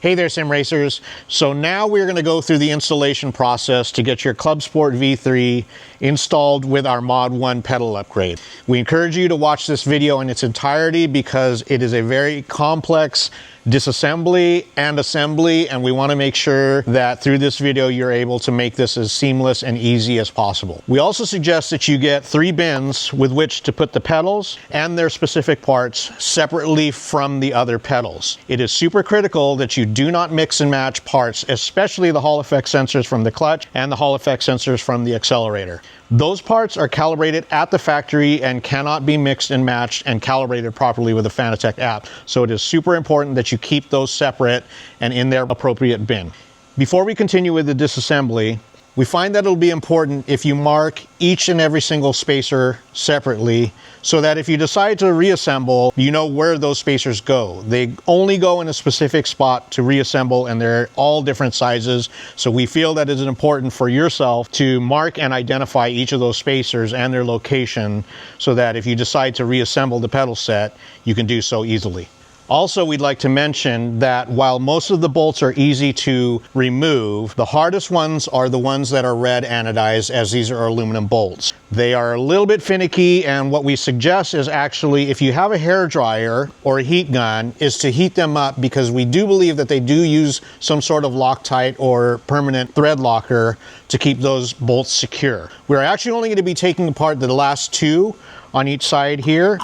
Hey there, sim racers. So now we're going to go through the installation process to get your Clubsport V3 installed with our Mod 1 pedal upgrade. We encourage you to watch this video in its entirety because it is a very complex disassembly and assembly, and we want to make sure that through this video you're able to make this as seamless and easy as possible. We also suggest that you get 3 bins with which to put the pedals and their specific parts separately from the other pedals. It is super critical that you do not mix and match parts, especially the Hall effect sensors from the clutch and the Hall effect sensors from the accelerator. Those parts are calibrated at the factory and cannot be mixed and matched and calibrated properly with the FANATEC app. So it is super important that you keep those separate and in their appropriate bin. Before we continue with the disassembly, we find that it'll be important if you mark each and every single spacer separately so that if you decide to reassemble, you know where those spacers go. They only go in a specific spot to reassemble, and they're all different sizes. So we feel that it is important for yourself to mark and identify each of those spacers and their location so that if you decide to reassemble the pedal set, you can do so easily. Also, we'd like to mention that while most of the bolts are easy to remove, the hardest ones are the ones that are red anodized, as these are aluminum bolts. They are a little bit finicky, and what we suggest is actually, if you have a hair dryer or a heat gun, is to heat them up, because we do believe that they do use some sort of Loctite or permanent thread locker to keep those bolts secure. We're actually only going to be taking apart the last 2 on each side here,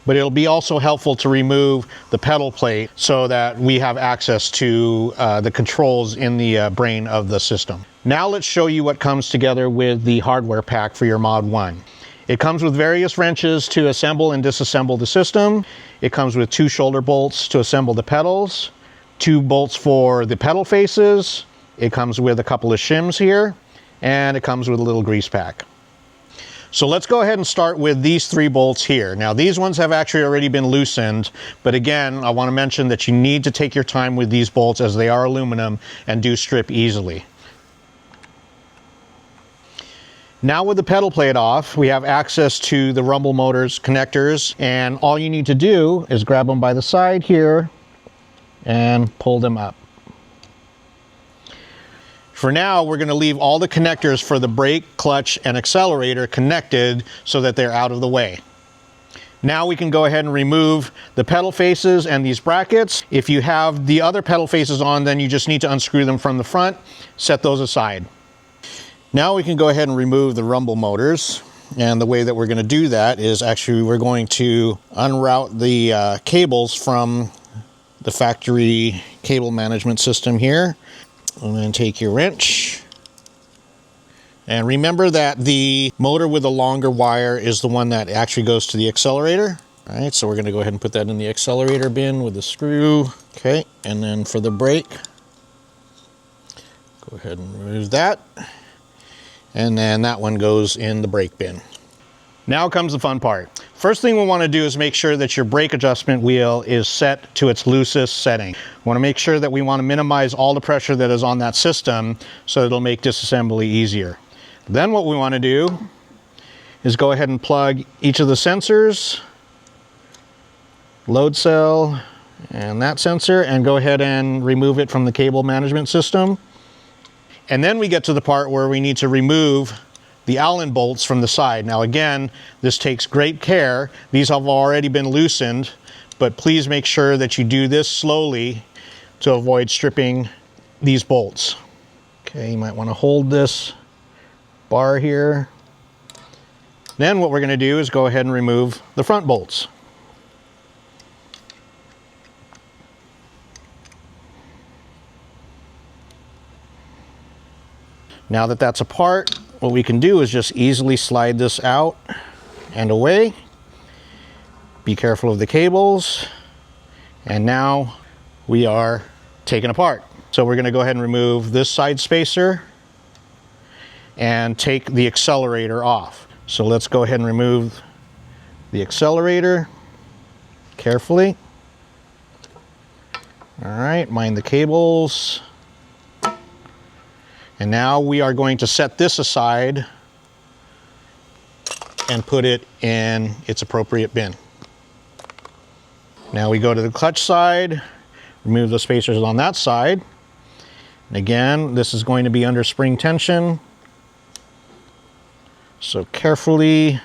but it'll be also helpful to remove the pedal plate so that we have access to the controls in the brain of the system. Now let's show you what comes together with the hardware pack for your Mod 1. It comes with various wrenches to assemble and disassemble the system. It comes with 2 shoulder bolts to assemble the pedals, 2 bolts for the pedal faces. It comes with a couple of shims here, and it comes with a little grease pack. So let's go ahead and start with these 3 bolts here. Now these ones have actually already been loosened, but again, I want to mention that you need to take your time with these bolts as they are aluminum and do strip easily. Now with the pedal plate off, we have access to the rumble motors connectors, and all you need to do is grab them by the side here and pull them up. For now, we're going to leave all the connectors for the brake, clutch, and accelerator connected so that they're out of the way. Now we can go ahead and remove the pedal faces and these brackets. If you have the other pedal faces on, then you just need to unscrew them from the front, set those aside. Now we can go ahead and remove the rumble motors. And the way that we're going to do that is actually we're going to unroute the cables from the factory cable management system here. And then take your wrench, and remember that the motor with the longer wire is the one that actually goes to the accelerator. All right, so we're going to go ahead and put that in the accelerator bin with the screw. Okay, and then for the brake, go ahead and remove that, and then that one goes in the brake bin. Now comes the fun part. First thing we want to do is make sure that your brake adjustment wheel is set to its loosest setting. We want to make sure that we want to minimize all the pressure that is on that system so it'll make disassembly easier. Then what we want to do is go ahead and plug each of the sensors, load cell, and that sensor, and go ahead and remove it from the cable management system. And then we get to the part where we need to remove the Allen bolts from the side. Now again, this takes great care. These have already been loosened, but please make sure that you do this slowly to avoid stripping these bolts. Okay, you might want to hold this bar here. Then what we're going to do is go ahead and remove the front bolts. Now that that's apart, what we can do is just easily slide this out and away. Be careful of the cables. And now we are taken apart. So we're going to go ahead and remove this side spacer and take the accelerator off. So let's go ahead and remove the accelerator carefully. All right, mind the cables. And now we are going to set this aside and put it in its appropriate bin. Now we go to the clutch side, Remove the spacers on that side. And again, this is going to be under spring tension. So carefully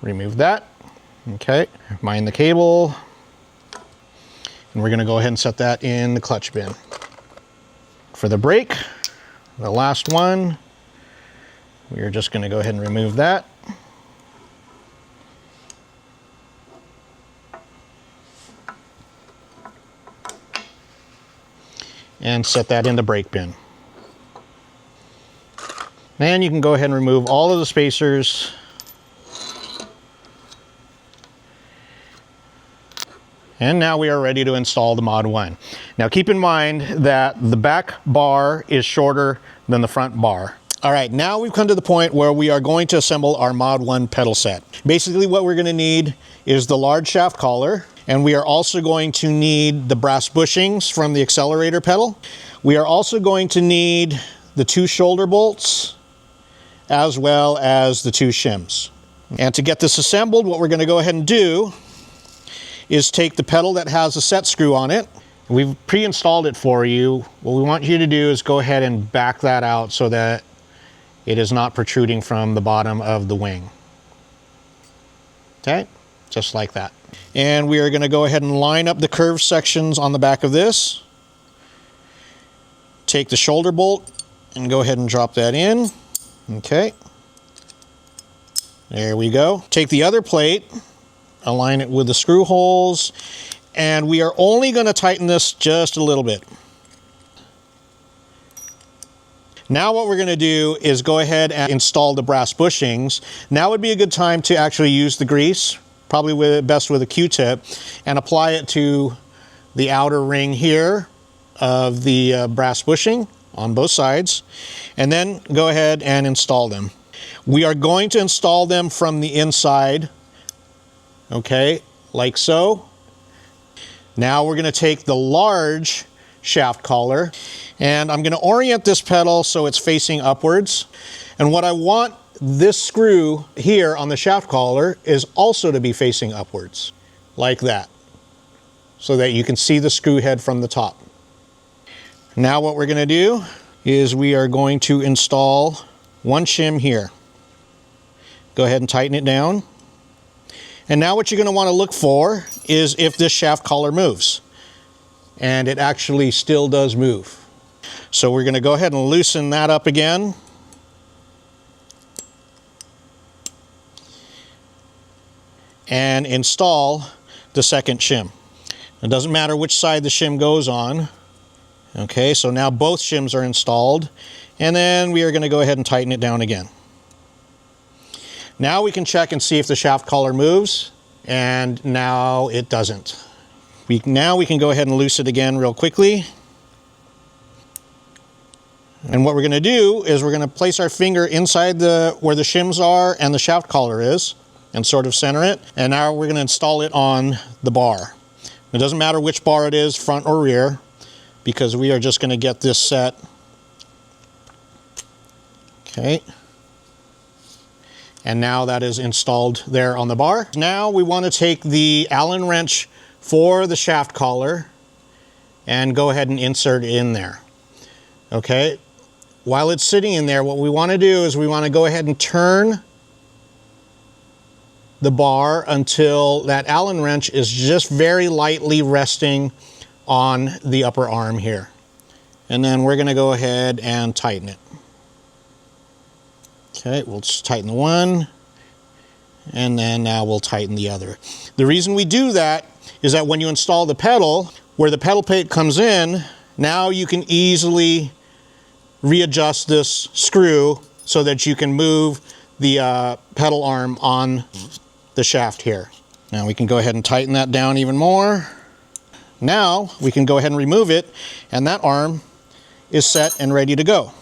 remove that. Okay, mind the cable. And we're going to go ahead and set that in the clutch bin. For the brake, the last one, we are just going to go ahead and remove that. And set that in the brake bin. Then you can go ahead and remove all of the spacers. And now we are ready to install the Mod 1. Now keep in mind that the back bar is shorter than the front bar. All right, now we've come to the point where we are going to assemble our Mod 1 pedal set. Basically what we're going to need is the large shaft collar, and we are also going to need the brass bushings from the Accelerator pedal. We are also going to need the 2 shoulder bolts, as well as the 2 shims. And to get this assembled, what we're going to go ahead and do is take the pedal that has a set screw on it. We've pre-installed it for you. What we want you to do is go ahead and back that out so that it is not protruding from the bottom of the wing. Okay, just like that. And we are going to go ahead and line up the curved sections on the back of this. Take the shoulder bolt and go ahead and drop that in. Okay, there we go. Take the other plate, align it with the screw holes, and we are only going to tighten this just a little bit. Now what we're going to do is go ahead and install the brass bushings. Now would be a good time to actually use the grease, probably best with a Q-tip, and apply it to the outer ring here of the brass bushing on both sides, and then go ahead and install them. We are going to install them from the inside. Okay, like so. Now we're going to take the large shaft collar, and I'm going to orient this pedal so it's facing upwards. And what I want this screw here on the shaft collar is also to be facing upwards, like that, so that you can see the screw head from the top. Now what we're going to do is we are going to install 1 shim here. Go ahead and tighten it down. And now what you're going to want to look for is if this shaft collar moves. And it actually still does move. So we're going to go ahead and loosen that up again. And install the second shim. It doesn't matter which side the shim goes on. Okay, so now both shims are installed. And then we are going to go ahead and tighten it down again. Now we can check and see if the shaft collar moves, and now it doesn't. Now we can go ahead and loosen it again real quickly. And what we're going to do is we're going to place our finger inside where the shims are and the shaft collar is, and sort of center it. And now we're going to install it on the bar. It doesn't matter which bar it is, front or rear, because we are just going to get this set. Okay. And now that is installed there on the bar. Now we want to take the Allen wrench for the shaft collar and go ahead and insert it in there. Okay, while it's sitting in there, what we want to do is we want to go ahead and turn the bar until that Allen wrench is just very lightly resting on the upper arm here. And then we're going to go ahead and tighten it. Okay, we'll just tighten the one, and then now we'll tighten the other. The reason we do that is that when you install the pedal, where the pedal plate comes in, now you can easily readjust this screw so that you can move the pedal arm on the shaft here. Now we can go ahead and tighten that down even more. Now we can go ahead and remove it, and that arm is set and ready to go.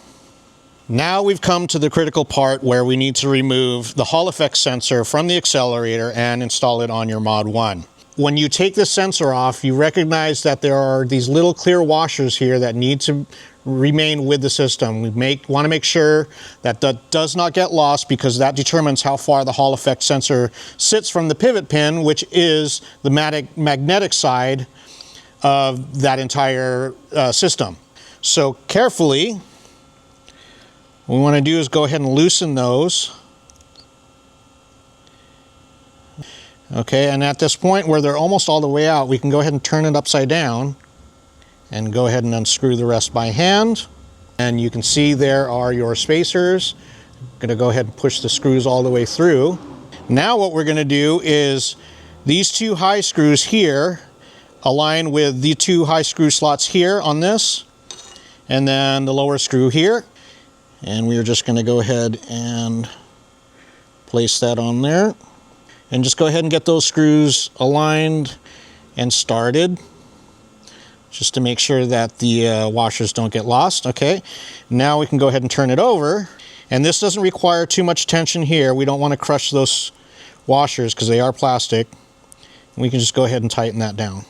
Now we've come to the critical part where we need to remove the Hall effect sensor from the Accelerator and install it on your Mod 1. When you take the sensor off, you recognize that there are these little clear washers here that need to remain with the system. We want to make sure that that does not get lost, because that determines how far the Hall effect sensor sits from the pivot pin, which is the magnetic side of that entire system. So carefully, what we want to do is go ahead and loosen those. Okay, and at this point where they're almost all the way out, we can go ahead and turn it upside down and go ahead and unscrew the rest by hand. And you can see there are your spacers. I'm gonna go ahead and push the screws all the way through. Now what we're gonna do is these two high screws here align with the two high screw slots here on this, and then the lower screw here. And we're just gonna go ahead and place that on there. And just go ahead and get those screws aligned and started, just to make sure that the washers don't get lost. Okay, now we can go ahead and turn it over. And this doesn't require too much tension here. We don't want to crush those washers because they are plastic. We can just go ahead and tighten that down.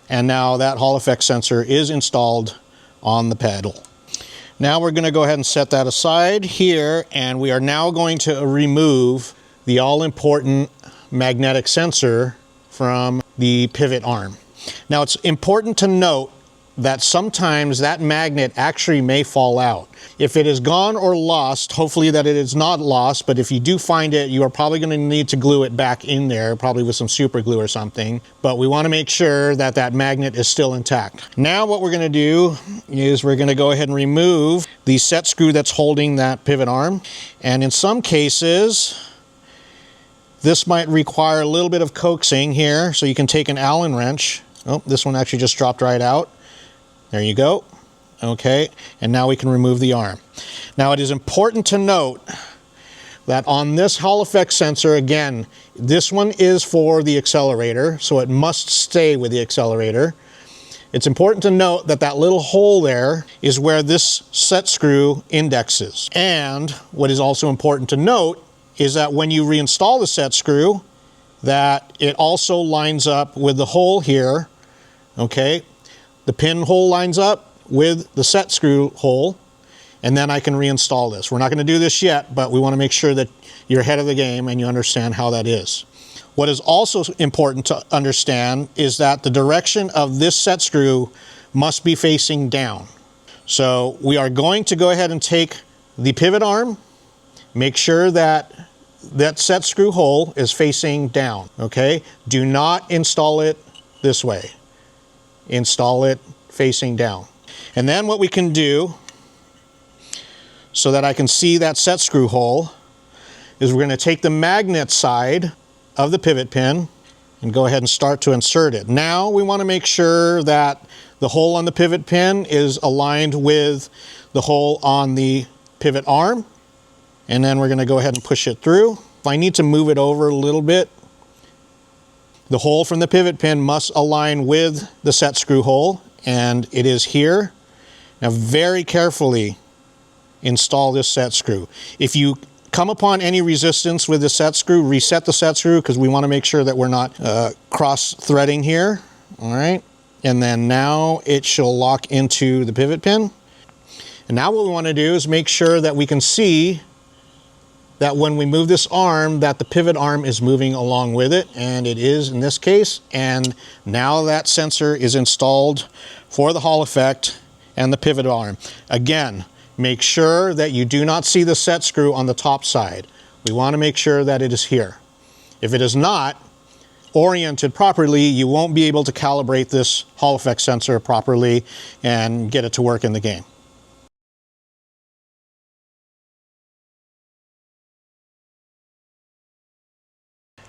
And now that Hall effect sensor is installed on the pedal. Now we're going to go ahead and set that aside here, and we are now going to remove the all-important magnetic sensor from the pivot arm. Now it's important to note that sometimes that magnet actually may fall out. If it is gone or lost, hopefully that it is not lost, but if you do find it, you are probably going to need to glue it back in there, probably with some super glue or something. But we want to make sure that that magnet is still intact. Now what we're going to do is we're going to go ahead and remove the set screw that's holding that pivot arm. And in some cases, this might require a little bit of coaxing here, so you can take an Allen wrench. Oh, this one actually just dropped right out. There you go. Okay, and now we can remove the arm. Now it is important to note that on this Hall effect sensor, again, this one is for the accelerator, so it must stay with the accelerator. It's important to note that that little hole there is where this set screw indexes. And what is also important to note is that when you reinstall the set screw, that it also lines up with the hole here. Okay, the pin hole lines up with the set screw hole, and then I can reinstall this. We're not going to do this yet, but we want to make sure that you're ahead of the game and you understand how that is. What is also important to understand is that the direction of this set screw must be facing down. So we are going to go ahead and take the pivot arm, make sure that that set screw hole is facing down, okay? Do not install it this way. Install it facing down. And then what we can do, so that I can see that set screw hole, is we're going to take the magnet side of the pivot pin and go ahead and start to insert it. Now we want to make sure that the hole on the pivot pin is aligned with the hole on the pivot arm. And then we're going to go ahead and push it through. If I need to move it over a little bit, the hole from the pivot pin must align with the set screw hole, and it is here. Now very carefully install this set screw. If you come upon any resistance with the set screw, reset the set screw, because we want to make sure that we're not cross-threading here. All right, and then now it shall lock into the pivot pin. And now what we want to do is make sure that we can see that when we move this arm, that the pivot arm is moving along with it, and it is in this case. And now that sensor is installed for the Hall effect and the pivot arm. Again, make sure that you do not see the set screw on the top side. We want to make sure that it is here. If it is not oriented properly, you won't be able to calibrate this Hall effect sensor properly and get it to work in the game.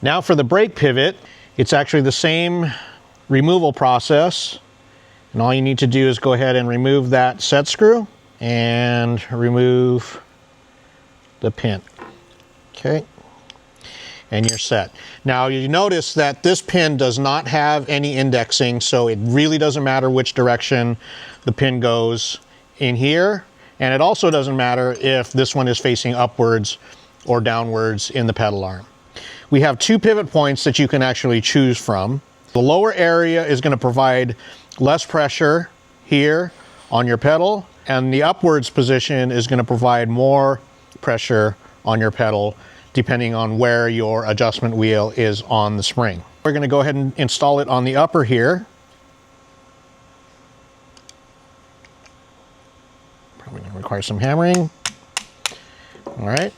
Now for the brake pivot, it's actually the same removal process. And all you need to do is go ahead and remove that set screw and remove the pin. Okay, and you're set. Now you notice that this pin does not have any indexing, so it really doesn't matter which direction the pin goes in here. And it also doesn't matter if this one is facing upwards or downwards in the pedal arm. We have two pivot points that you can actually choose from. The lower area is going to provide less pressure here on your pedal, and the upwards position is going to provide more pressure on your pedal depending on where your adjustment wheel is on the spring. We're going to go ahead and install it on the upper here. Probably going to require some hammering. All right.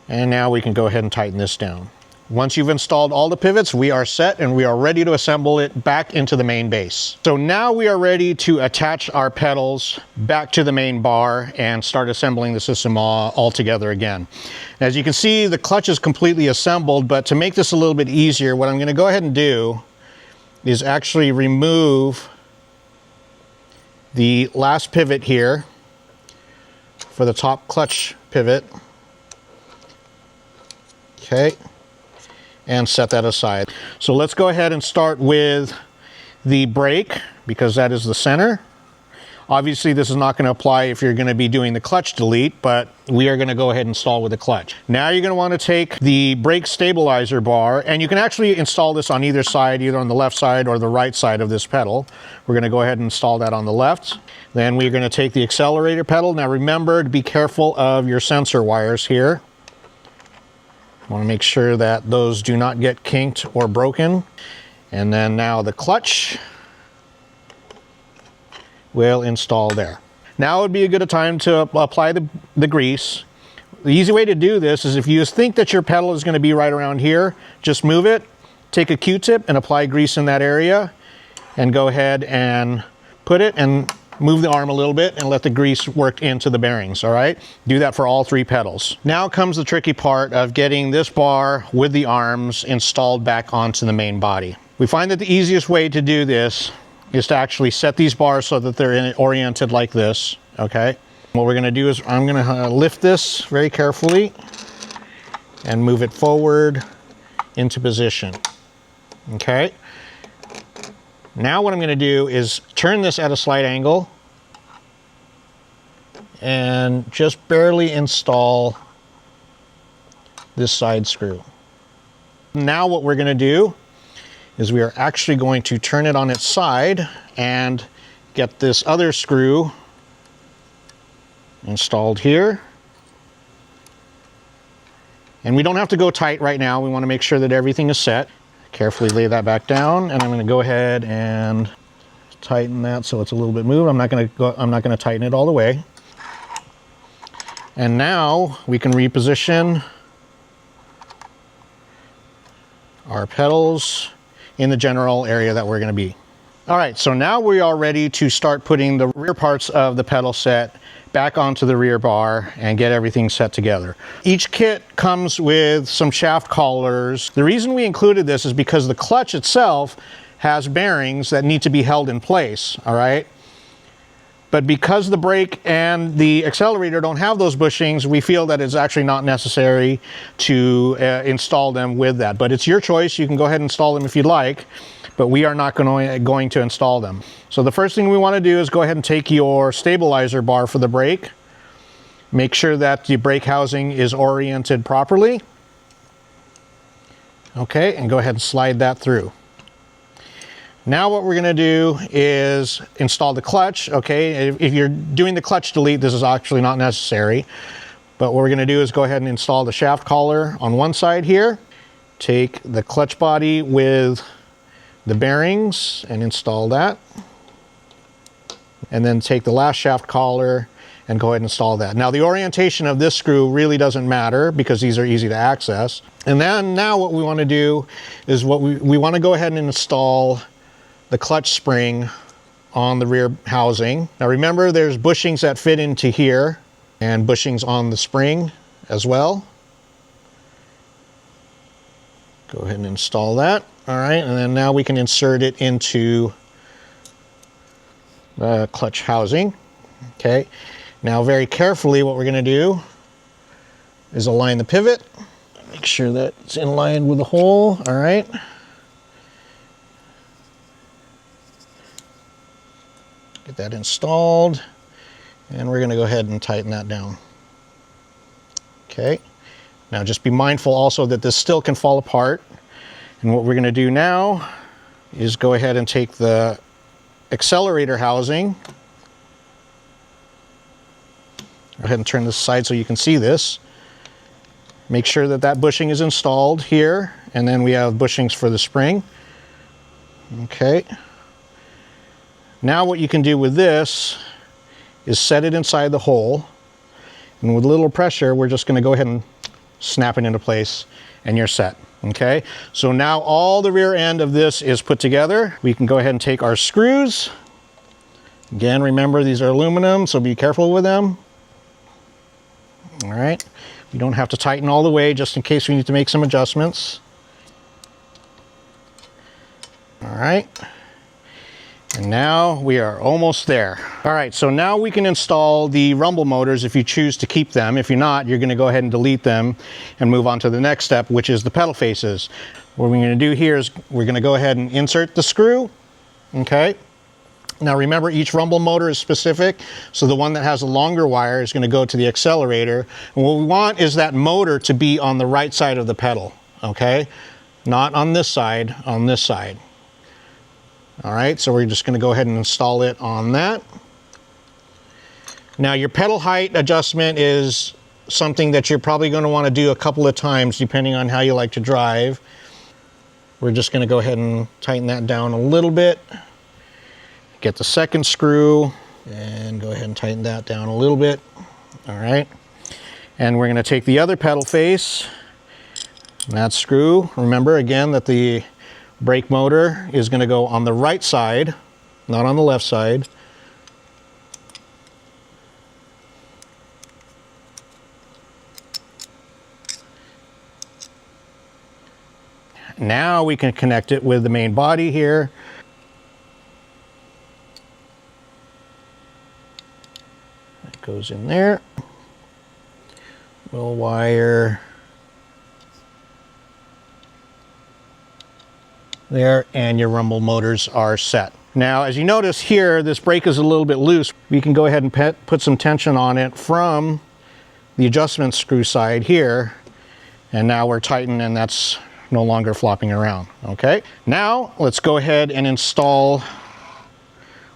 And now we can go ahead and tighten this down. Once you've installed all the pivots, we are set and we are ready to assemble it back into the main base. So now we are ready to attach our pedals back to the main bar and start assembling the system all together again. As you can see, the clutch is completely assembled, but to make this a little bit easier, what I'm going to go ahead and do is actually remove the last pivot here for the top clutch pivot. Okay. And set that aside. So let's go ahead and start with the brake, because that is the center. Obviously this is not going to apply if you're going to be doing the clutch delete, but we are going to go ahead and install with the clutch. Now you're going to want to take the brake stabilizer bar, and you can actually install this on either side, either on the left side or the right side of this pedal. We're going to go ahead and install that on the left. Then we're going to take the accelerator pedal. Now remember to be careful of your sensor wires here. Want to make sure that those do not get kinked or broken. And then now the clutch will install there. Now would be a good time to apply the grease. The easy way to do this is if you think that your pedal is going to be right around here, just move it, take a Q-tip and apply grease in that area, and go ahead and put it and move the arm a little bit and let the grease work into the bearings, all right? Do that for all 3 pedals. Now comes the tricky part of getting this bar with the arms installed back onto the main body. We find that the easiest way to do this is to actually set these bars so that they're oriented like this, okay? What we're gonna do is I'm gonna lift this very carefully and move it forward into position, okay? Now what I'm going to do is turn this at a slight angle and just barely install this side screw. Now what we're going to do is we are actually going to turn it on its side and get this other screw installed here. And we don't have to go tight right now. We want to make sure that everything is set. Carefully lay that back down, and I'm going to go ahead and tighten that so it's a little bit moved. I'm not going to tighten it all the way. And now we can reposition our pedals in the general area that we're going to be. All right, so now we are ready to start putting the rear parts of the pedal set back onto the rear bar and get everything set together. Each kit comes with some shaft collars. The reason we included this is because the clutch itself has bearings that need to be held in place, all right? But because the brake and the accelerator don't have those bushings, we feel that it's actually not necessary to install them with that. But it's your choice. You can go ahead and install them if you'd like, but we are not going to install them. So the first thing we want to do is go ahead and take your stabilizer bar for the brake. Make sure that the brake housing is oriented properly. Okay, and go ahead and slide that through. Now what we're going to do is install the clutch. Okay, if you're doing the clutch delete, this is actually not necessary. But what we're going to do is go ahead and install the shaft collar on one side here. Take the clutch body with the bearings and install that. And then take the last shaft collar and go ahead and install that. Now the orientation of this screw really doesn't matter because these are easy to access. And then now what we want to do is we want to go ahead and install the clutch spring on the rear housing. Now remember, there's bushings that fit into here and bushings on the spring as well. Go ahead and install that. All right, and then now we can insert it into the clutch housing. Okay, now very carefully what we're going to do is align the pivot. Make sure that it's in line with the hole. All right. Get that installed, and we're going to go ahead and tighten that down. Okay, now just be mindful also that this still can fall apart. And what we're going to do now is go ahead and take the accelerator housing Go ahead and turn this aside so you can see this. Make sure that that bushing is installed here, and then we have bushings for the spring. Okay. Now what you can do with this is set it inside the hole, and with a little pressure we're just going to go ahead and snap it into place, and you're set. Okay, so now all the rear end of this is put together. We can go ahead and take our screws. Again, remember these are aluminum, so be careful with them. All right, we don't have to tighten all the way, just in case we need to make some adjustments. All right, and now we are almost there. All right, so now we can install the rumble motors if you choose to keep them. If you're not, you're going to go ahead and delete them and move on to the next step, which is the pedal faces. What we're going to do here is we're going to go ahead and insert the screw. Okay. Now remember, each rumble motor is specific, so the one that has a longer wire is going to go to the accelerator. And what we want is that motor to be on the right side of the pedal, okay? Not on this side, on this side. All right, so we're just going to go ahead and install it on that. Now your pedal height adjustment is something that you're probably going to want to do a couple of times depending on how you like to drive. We're just going to go ahead and tighten that down a little bit. Get the second screw and go ahead and tighten that down a little bit. All right. And we're going to take the other pedal face, and that screw. Remember again that the brake motor is going to go on the right side, not on the left side. Now we can connect it with the main body here. Goes in there, little wire there, and your rumble motors are set. Now as you notice here, this brake is a little bit loose. We can go ahead and put some tension on it from the adjustment screw side here, and now we're tightened and that's no longer flopping around. Okay, now let's go ahead and install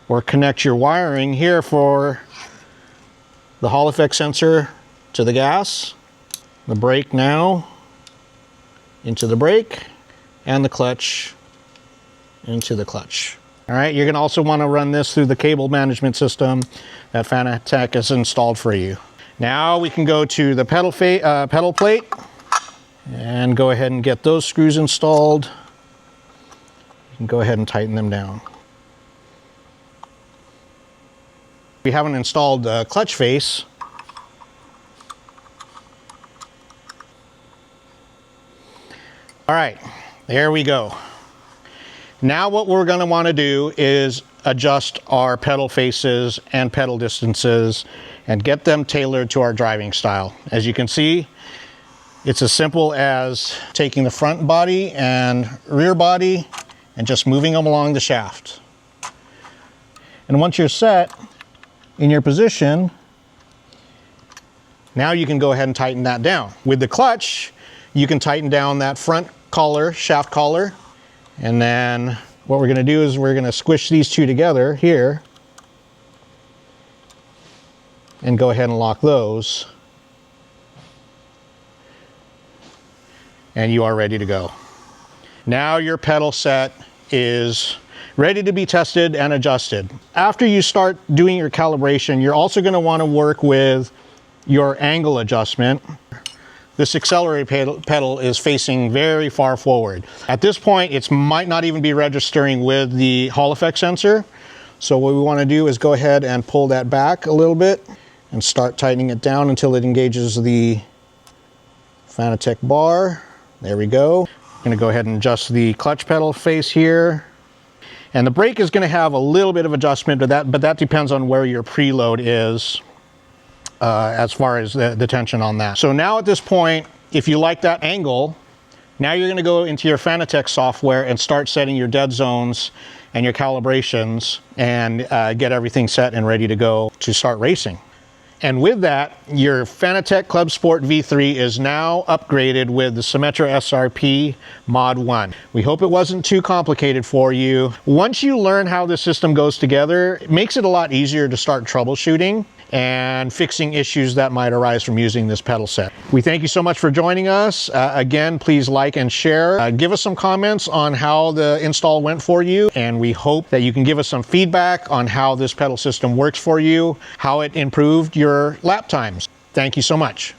or connect your wiring here for the Hall effect sensor to the gas, the brake now into the brake, and the clutch into the clutch. All right, you're going to also want to run this through the cable management system that FANATEC has installed for you. Now we can go to the pedal plate and go ahead and get those screws installed. You can go ahead and tighten them down. We haven't installed the clutch face. All right, there we go. Now what we're going to want to do is adjust our pedal faces and pedal distances and get them tailored to our driving style. As you can see, it's as simple as taking the front body and rear body and just moving them along the shaft. And once you're set in your position, now you can go ahead and tighten that down. With the clutch, you can tighten down that front collar, shaft collar, and then what we're going to do is we're going to squish these two together here and go ahead and lock those, and you are ready to go. Now your pedal set is ready to be tested and adjusted. After you start doing your calibration, you're also going to want to work with your angle adjustment. This accelerator pedal is facing very far forward. At this point, it might not even be registering with the Hall effect sensor. So what we want to do is go ahead and pull that back a little bit and start tightening it down until it engages the FANATEC bar. There we go. I'm going to go ahead and adjust the clutch pedal face here. And the brake is going to have a little bit of adjustment, but that depends on where your preload is as far as the tension on that. So now at this point, if you like that angle, now you're going to go into your FANATEC software and start setting your dead zones and your calibrations and get everything set and ready to go to start racing. And with that, your FANATEC Clubsport V3 is now upgraded with the SIMETRA SRP Mod 1. We hope it wasn't too complicated for you. Once you learn how the system goes together, it makes it a lot easier to start troubleshooting. and fixing issues that might arise from using this pedal set. We thank you so much for joining us. Again, please like and share. Give us some comments on how the install went for you, and we hope that you can give us some feedback on how this pedal system works for you, how it improved your lap times. Thank you so much.